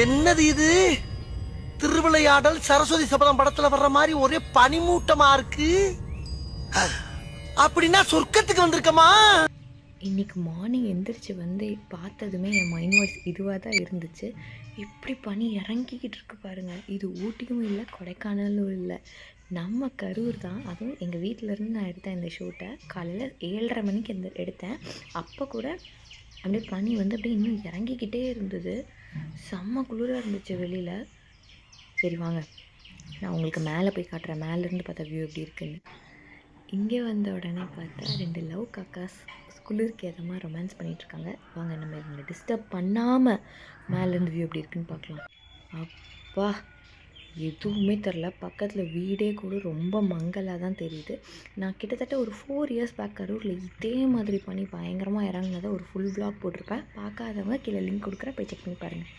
என்னது இது? திருவிளையாடல் சரஸ்வதி சபதம் படத்துல வர்ற மாதிரி ஒரே பனிமூட்டமா இருக்கு. அப்படின்னா சொர்க்கத்துக்கு வந்திருக்கமா? இன்றைக்கி மார்னிங் எந்திரிச்சு வந்து பார்த்ததுமே என் மைண்ட் வாய்ஸ் இதுவாக தான் இருந்துச்சு. இப்படி பனி இறங்கிக்கிட்டு இருக்கு பாருங்கள். இது ஊட்டியும் இல்லை, கொடைக்கானலும் இல்லை, நம்ம கரூர் தான். அதுவும் எங்கள் வீட்டிலேருந்து நான் எடுத்தேன் இந்த ஷூட்டை. காலையில் 7:30 மணிக்கு எடுத்தேன். அப்போ கூட அப்படியே பனி வந்து அப்படியே இன்னும் இறங்கிக்கிட்டே இருந்தது. செம்ம குளிராக இருந்துச்சு வெளியில். சரி வாங்க, நான் உங்களுக்கு மேலே போய் காட்டுறேன், மேலேருந்து பார்த்தா வியூ எப்படி இருக்குன்னு. இங்கே வந்த உடனே பார்த்தா 2 லவ் காக்காஸ் குளிருக்கு ஏற்ற மாதிரி ரொமான்ஸ் பண்ணிகிட்ருக்காங்க. வாங்க நம்ம இவங்களை டிஸ்டர்ப் பண்ணாமல் மேலேருந்து வியூ எப்படி இருக்குன்னு பார்க்கலாம். அப்பா, எதுவுமே தெரில. பக்கத்தில் வீடே கூட ரொம்ப மங்கலாக தான் தெரியுது. நான் கிட்டத்தட்ட ஒரு 4 இயர்ஸ் பேக் கரூரில் இதே மாதிரி பண்ணி பயங்கரமாக இறங்குனதை ஒரு ஃபுல் vlog போட்டிருப்பேன். பார்க்காதவங்க கீழே லிங்க் கொடுக்குறேன், போய் செக் பண்ணி பாருங்கள்.